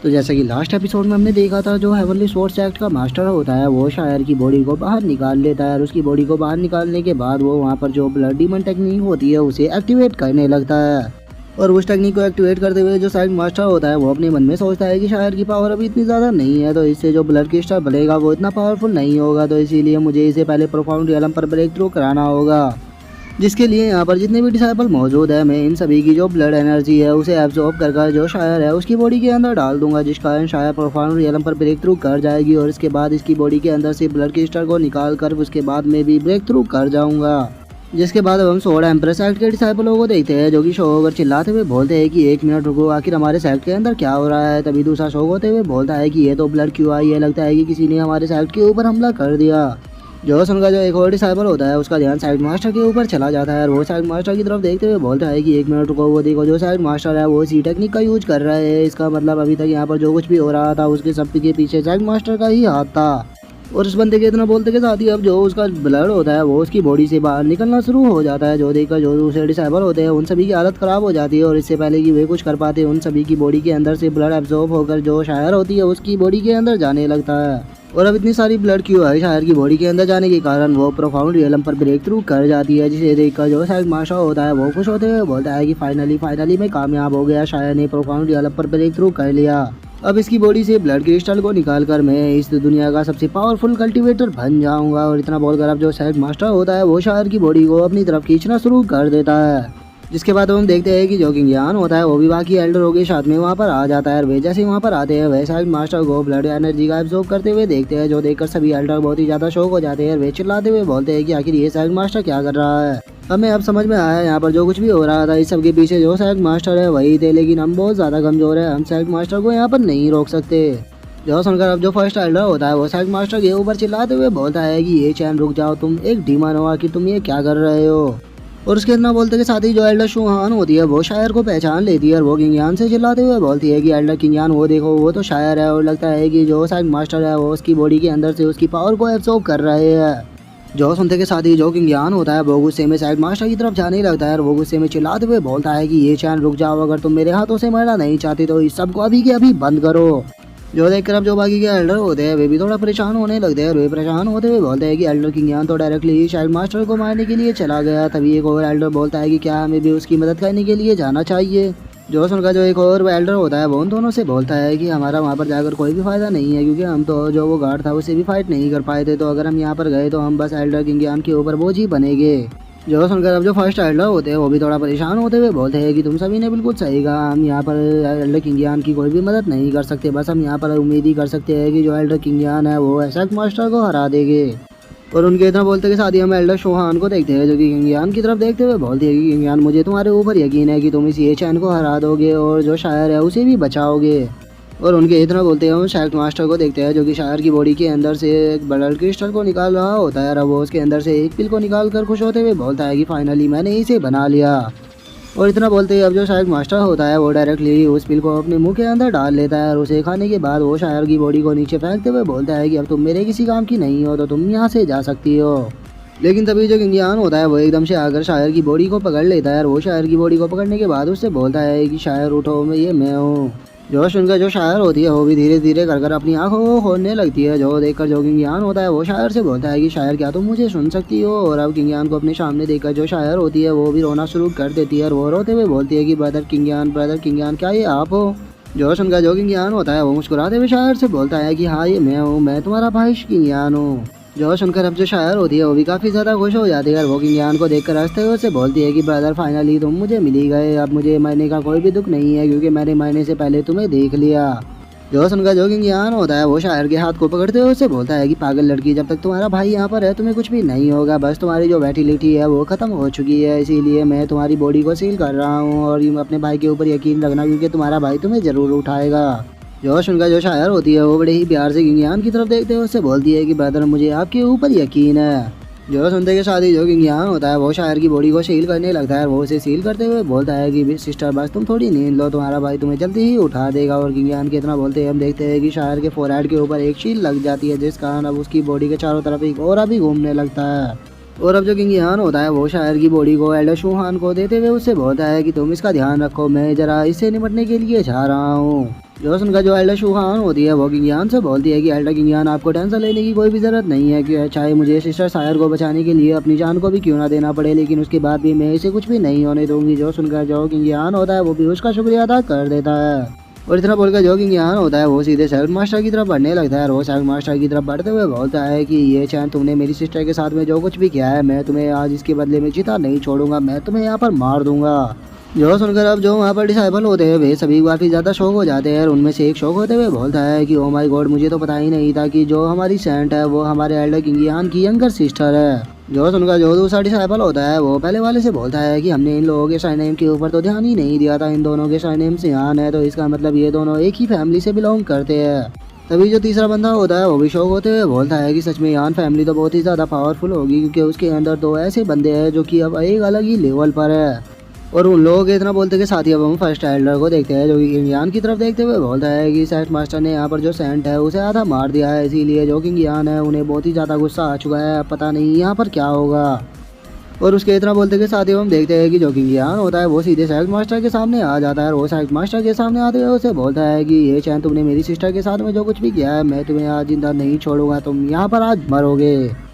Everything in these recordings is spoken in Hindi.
तो जैसा कि लास्ट एपिसोड में हमने देखा था, जो हेवनली स्वॉर्ड्स एक्ट का मास्टर होता है वो शायर की बॉडी को बाहर निकाल लेता है और उसकी बॉडी को बाहर निकालने के बाद वो वहाँ पर जो ब्लड डीमन टेक्निक होती है उसे एक्टिवेट करने लगता है। और उस टेक्निक को एक्टिवेट करते हुए जो साइड मास्टर होता है वो अपने मन में सोचता है कि शायर की पावर अभी इतनी ज़्यादा नहीं है, तो इससे जो ब्लड क्रिस्टल बनेगा वो इतना पावरफुल नहीं होगा, तो इसीलिए मुझे इसे पहले प्रोफाउंड रियलम पर ब्रेक थ्रू कराना होगा। जिसके लिए यहाँ पर जितने भी डिसाइपल मौजूद है, मैं इन सभी की जो ब्लड एनर्जी है उसे एब्जॉर्ब कर जो शायर है उसकी बॉडी के अंदर डाल दूंगा, जिस कारण शायर प्रोफाउंड रियलम पर ब्रेक थ्रू कर जाएगी और इसके बाद इसकी बॉडी के अंदर से ब्लड क्रिस्टल को निकाल कर उसके बाद में भी ब्रेक थ्रू कर जाऊंगा। जिसके बाद अब हम स्वॉर्ड एम्प्रेस सेक्ट के डिसाइपलों को देखते हैं, जो कि शो ओवर चिल्लाते हुए बोलते हैं कि 1 मिनट रुको, आखिर हमारे सेक्ट के अंदर क्या हो रहा है। तभी दूसरा शो होते हुए बोलता है कि ये तो ब्लड क्यों आई है, लगता है कि किसी ने हमारे सेक्ट के ऊपर हमला कर दिया। जो उनका जो एक और डिसाइपल होता है उसका ध्यान साइड मास्टर के ऊपर चला जाता है और वो साइड मास्टर की तरफ देखते हुए बोलता है कि 1 मिनट रुको, वो देखो जो साइड मास्टर है वो इसी टेक्निक का यूज कर रहा है। इसका मतलब अभी तक यहाँ पर जो कुछ भी हो रहा था उसके सब के पीछे साइड मास्टर का ही हाथ था। और उस बंदे के इतना बोलते के साथ ही अब जो उसका ब्लड होता है वो उसकी बॉडी से बाहर निकलना शुरू हो जाता है, जो देखकर जो दूसरे डिसाइपल होते हैं उन सभी की हालत खराब हो जाती है। और इससे पहले कि वे कुछ कर पाते उन सभी की बॉडी के अंदर से ब्लड एब्जॉर्ब होकर जो शायर होती है उसकी बॉडी के अंदर जाने लगता है। और अब इतनी सारी ब्लड क्यों है शायर की बॉडी के अंदर जाने के कारण वो प्रोफाउंड रियलम पर ब्रेक थ्रू कर जाती है, जिसे देखकर जो साइड मास्टर होता है वो खुश होते हुए बोलता है कि फाइनली मैं कामयाब हो गया, शायर ने प्रोफाउंड रियलम पर ब्रेक थ्रू कर लिया। अब इसकी बॉडी से ब्लड क्रिस्टल को निकालकर मैं इस दुनिया का सबसे पावरफुल कल्टीवेटर बन जाऊंगा। और इतना बोलकर अब जो साइड मास्टर होता है वो शायर की बॉडी को अपनी तरफ खींचना शुरू कर देता है। जिसके बाद हम देखते हैं कि जो किंग यान होता है वो भी बाकी एल्डरों के साथ में वहाँ पर आ जाता है और वे जैसे वहाँ पर आते हैं वह साइड मास्टर को ब्लड एनर्जी का एब्जॉर्ब करते हुए देखते हैं, जो देखकर सभी एल्डर बहुत ही ज़्यादा शौक हो जाते हैं और वे चिल्लाते हुए बोलते हैं कि आखिर ये साइड मास्टर क्या कर रहा है। हमें अब समझ में आया यहाँ पर जो कुछ भी हो रहा था इस सब के पीछे जो साइड मास्टर है वही थे, लेकिन हम बहुत ज़्यादा कमज़ोर है, हम साइड मास्टर को यहाँ पर नहीं रोक सकते। जो सुनकर अब जो फर्स्ट एल्डर होता है वो साइड मास्टर के ऊपर चिल्लाते हुए बोलता है कि ये चैन रुक जाओ, तुम एक डीमन हो, आखिर तुम ये क्या कर रहे हो। और उसके इतना बोलते के साथ ही जो एल्डर शुहान होती है वो शायर को पहचान लेती है और वो किंग यान से चिल्लाते हुए बोलती है कि एल्डर किंग यान वो देखो वो तो शायर है, और लगता है कि जो साइड मास्टर है वो उसकी बॉडी के अंदर से उसकी पावर को एब्सॉर्ब कर रहे हैं। जो सुनते के साथ ही जो किंग यान होता है वो गुस्से में साइड मास्टर की तरफ जाने लगता है और वो गुस्से में चिल्लाते हुए बोलता है कि ये चैन रुक जाओ, अगर तुम मेरे हाथों से मरना नहीं चाहते तो इस सबको अभी के अभी बंद करो। जो देखकर अब जो बाकी के एल्डर होते हैं वे भी थोड़ा परेशान होने लगते हैं और वे परेशान होते हुए बोलते हैं कि एल्डर किंग यान तो डायरेक्टली साइड मास्टर को मारने के लिए चला गया। तभी एक और एल्डर बोलता है कि क्या हमें भी उसकी मदद करने के लिए जाना चाहिए। जो सुनकर जो एक और एल्डर होता है वो उन दोनों से बोलता है कि हमारा वहाँ पर जाकर कोई भी फायदा नहीं है, क्योंकि हम तो जो वो गार्ड था उसे भी फाइट नहीं कर पाए थे, तो अगर हम यहाँ पर गए तो हम बस एल्डर किंग यान के ऊपर बोझ ही बनेंगे। जो सुनकर अब जो फर्स्ट एल्डर होते हैं वो भी थोड़ा परेशान होते हुए बोलते हैं कि तुम सभी ने बिल्कुल सही कहा, हम यहाँ पर एल्डर किंग यान की कोई भी मदद नहीं कर सकते, बस हम यहाँ पर उम्मीद ही कर सकते हैं कि जो एल्डर किंग यान है वो एसेक्ट मास्टर को हरा देंगे। और उनके इतना बोलते के साथ ही हम एल्डर शोहान को देखते हैं, जो कि किंग यान की तरफ देखते हुए बोलती है कि किंग यान मुझे तुम्हारे ऊपर यकीन है कि तुम इस ये चैन को हरा दोगे और जो शायर है उसे भी बचाओगे। और उनके इतना बोलते हैं हम सेक्ट मास्टर को देखते हैं, जो कि शायर की बॉडी के अंदर से एक ब्लड क्रिस्टल को निकाल रहा होता है और वो उसके अंदर से एक पिल को निकाल कर खुश होते हुए बोलता है कि फाइनली मैंने इसे बना लिया। और इतना बोलते ही अब जो शायर मास्टर होता है वो डायरेक्टली उस पिल को अपने मुंह के अंदर डाल लेता है और उसे खाने के बाद वो शायर की बॉडी को नीचे फेंकते हुए बोलता है कि अब तुम मेरे किसी काम की नहीं हो, तो तुम यहाँ से जा सकती हो। लेकिन तभी जो किंग यान होता है वो एकदम से आकर शायर की बॉडी को पकड़ लेता है और वो शायर की बॉडी को पकड़ने के बाद उससे बोलता है कि शायर उठो, मैं हूँ। जो सुनकर जो शायर होती है वो भी धीरे धीरे कर अपनी आंखों को खोलने लगती है। जो देखकर जो किंग यान होता है वो शायर से बोलता है कि शायर क्या तुम मुझे सुन सकती हो। और अब किंग यान को अपने सामने देखकर जो शायर होती है वो भी रोना शुरू कर देती है और वो रोते हुए बोलती है कि ब्रदर किंग यान क्या ये आप हो। जो सुनकर जो किंग यान होता है वो मुस्कुराते हुए शायर से बोलता है कि हाँ ये मैं हूँ, मैं तुम्हारा भाई किंग यान हूँ। जो सुनकर अब जो शायर होती है वो भी काफ़ी ज़्यादा खुश हो जाती है और वो किंग यान को देखकर हंसते हुए से बोलती है कि ब्रदर फाइनली तुम मुझे मिल ही गए, अब मुझे मरने का कोई भी दुख नहीं है, क्योंकि मैंने मरने से पहले तुम्हें देख लिया। जो सुनकर जो किंग यान होता है वो शायर के हाथ को पकड़ते हुए उससे बोलता है कि पागल लड़की, जब तक तुम्हारा भाई यहाँ पर है तुम्हें कुछ भी नहीं होगा, बस तुम्हारी जो फर्टिलिटी है वो ख़त्म हो चुकी है, इसीलिए मैं तुम्हारी बॉडी को सील कर रहा हूँ और अपने भाई के ऊपर यकीन रखना, क्योंकि तुम्हारा भाई तुम्हें ज़रूर उठाएगा। जो सुनकर जो शायर होती है वो बड़े ही प्यार से किंग यान की तरफ देखते हुए उससे बोलती है कि ब्रदर मुझे आपके ऊपर यकीन है। जो सुनते के साथ ही जो किंग यान होता है वो शायर की बॉडी को सील करने लगता है, वो उसे सील करते हुए बोलता है कि सिस्टर बस तुम थोड़ी नींद लो, तुम्हारा भाई तुम्हें जल्दी ही उठा देगा। और किंग यान के इतना बोलते हैं हम देखते हैं कि शायर के फोरहेड के ऊपर एक शील लग जाती है, जिस कारण अब उसकी बॉडी के चारों तरफ एक और भी घूमने लगता है। और अब जो किंग यान होता है वो शायर की बॉडी को एल्डर शुहान को देते हुए उससे बोलता है कि तुम इसका ध्यान रखो, मैं जरा इससे निपटने के लिए जा रहा हूँ। जो सुनकर जो एल्डर शूहान होती है वो किंग यान से बोलती है कि एल्डर किंग यान आपको टेंशन लेने की कोई भी जरूरत नहीं है कि चाहे मुझे सिस्टर सायर को बचाने के लिए अपनी जान को भी क्यों ना देना पड़े, लेकिन उसके बाद भी मैं इसे कुछ भी नहीं होने दूंगी। जो सुनकर जो किंग यान होता है वो भी उसका शुक्रिया अदा कर देता है और इतना बोलकर जो किंग यान होता है वो सीधे सेल्फ मास्टर की तरफ बढ़ने लगता है और वो सेल्फ मास्टर की तरफ बढ़ते हुए बोलता है कि ये चैन तुमने मेरी सिस्टर के साथ में जो कुछ भी किया है मैं तुम्हें आज इसके बदले में जीता नहीं छोड़ूंगा, मैं तुम्हें यहाँ पर मार दूंगा। जो सुनकर अब जो वहाँ पर डिसाइबल होते हैं वे सभी काफ़ी ज़्यादा शौक हो जाते हैं और उनमें से एक शौक होते हुए बोलता है कि ओ माय गॉड, मुझे तो पता ही नहीं था कि जो हमारी सेंट है वो हमारे एल्डर किंग यान की यंगर सिस्टर है। जो सुनकर जो दूसरा डिसाइबल होता है वो पहले वाले से बोलता है कि हमने इन लोगों के सरनेम के ऊपर तो ध्यान ही नहीं दिया था, इन दोनों के सरनेम यान है तो इसका मतलब ये दोनों एक ही फैमिली से बिलोंग करते हैं। तभी जो तीसरा बंदा होता है वो भी शौक होते हुए बोलता है कि सच में यान फैमिली तो बहुत ही ज़्यादा पावरफुल होगी क्योंकि उसके अंदर दो ऐसे बंदे हैं जो कि अब एक अलग ही लेवल पर है। और उन लोगों के इतना बोलते के साथ ही अब हम फर्स्ट एल्डर को देखते हैं जो कि किंग यान की तरफ देखते हुए बोलता है कि सेंट मास्टर ने यहाँ पर जो सेंट है उसे आधा मार दिया है, इसीलिए जो किंग यान है उन्हें बहुत ही ज़्यादा गुस्सा आ चुका है, पता नहीं यहाँ पर क्या होगा। और उसके इतना बोलते के साथ ही हम देखते हैं कि जो किंग यान होता है वो सीधे सेल्फ मास्टर के सामने आ जाता है और वो सेल्फ मास्टर के सामने आते हुए उसे बोलता है कि ये चैन तुमने मेरी सिस्टर के साथ में जो कुछ भी किया है मैं तुम्हें आज जिंदा नहीं छोड़ूंगा, तुम यहाँ पर आज मरोगे।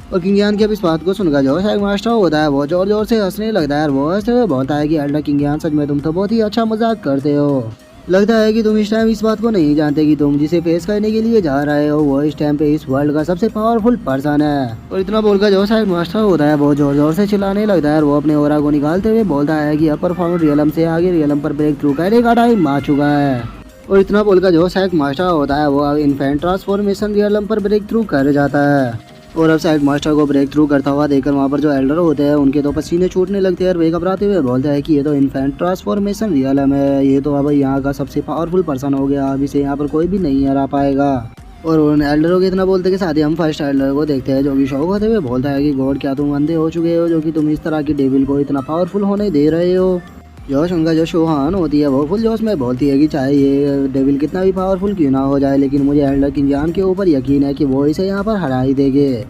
और किंग यान की अब इस बात को सुनकर जो सेल्फ मास्टर होता है वो जोर जोर से हंसने लगता है और वो हंसते हुए बोलता है कि एल्डर किंग यान सच में तुम तो बहुत ही अच्छा मजाक करते हो, लगता है कि तुम इस टाइम इस बात को नहीं जानते कि तुम जिसे फेस करने के लिए जा रहे हो वो इस टाइम पे इस वर्ल्ड का सबसे पावरफुल पर्सन है। और इतना बोलकर जो साइड मास्टर होता है वो जोर जोर से चिल्लाने लगता है और वो अपने ओरा को निकालते हुए बोलता है कि अपर फॉर्म रियलम से आगे रियलम पर ब्रेक थ्रू करने का टाइम आ चुका है। और इतना बोलकर जो साइड मास्टर होता है वो अब इन्फेंट ट्रांसफॉर्मेशन रियलम पर ब्रेक थ्रू कर जाता है। और अब साइड मास्टर को ब्रेक थ्रू करता हुआ देखकर वहाँ पर जो एल्डर होते हैं उनके तो पसीने छूटने लगते हैं और वे घबराते हुए बोलते हैं कि ये तो इन्फेंट ट्रांसफॉर्मेशन रियलम है, ये तो अब यहाँ का सबसे पावरफुल पर्सन हो गया, अब इसे यहाँ पर कोई भी नहीं हरा पाएगा। और उन एल्डरों के इतना बोलते के साथ ही हम फर्स्ट एल्डर को देखते हैं जो कि शौक होते हुए बोलता है कि गॉड क्या तुम अंधे हो चुके हो जो कि तुम इस तरह की डेविल को इतना पावरफुल होने दे रहे हो। जोश उनका जो शोहान होती है वो फुल जोश में बोलती है कि चाहे ये डेविल कितना भी पावरफुल क्यों ना हो जाए लेकिन मुझे एल्डर किंग यान के ऊपर यकीन है कि वो इसे यहाँ पर हरा ही देंगे।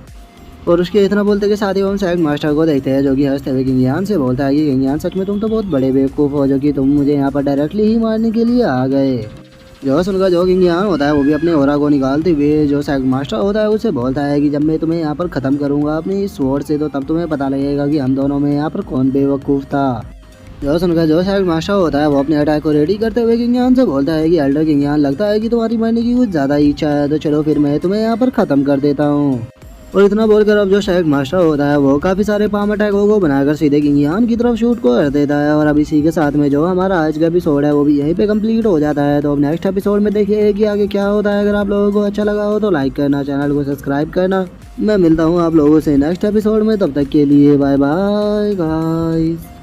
और उसके इतना बोलते के साथ ही हम साइड मास्टर को देखते हैं जो कि हंसते हुए किंग यान से बोलता है कि किंग यान सच में तुम तो बहुत बड़े बेवकूफ़ हो जो कि तुम मुझे यहाँ पर डायरेक्टली ही मारने के लिए आ गए। जो सुनकर जो किंग यान होता है वो भी अपने ओरा को निकालते हुए जो साइड मास्टर होता है उसे बोलता है कि जब मैं तुम्हें यहाँ पर ख़त्म करूँगा अपनी इस स्वॉर्ड से तो तब तुम्हें पता लगेगा कि हम दोनों में यहाँ पर कौन बेवकूफ़ था। जो सुनकर जो साइड मास्टर होता है वो अपने अटैक को रेडी करते हुए किंग यान से बोलता है कि एल्डर किंग यान लगता है कि तुम्हारी मरने की कुछ ज़्यादा इच्छा है तो चलो फिर मैं तुम्हें यहाँ पर ख़त्म कर देता हूँ। और इतना बोलकर अब जो शायद मास्टर होता है वो काफ़ी सारे पाम अटैकों को बनाकर सीधे किंग यान की तरफ शूट को कर देता है। और अब इसी के साथ में जो हमारा आज का एपिसोड है वो भी यहीं पे कंप्लीट हो जाता है। तो अब नेक्स्ट एपिसोड में देखिए कि आगे क्या होता है। अगर आप लोगों को अच्छा लगा हो तो लाइक करना, चैनल को सब्सक्राइब करना। मैं मिलता हूँ आप लोगों से नेक्स्ट एपिसोड में, तब तक के लिए बाय बाय गाइस।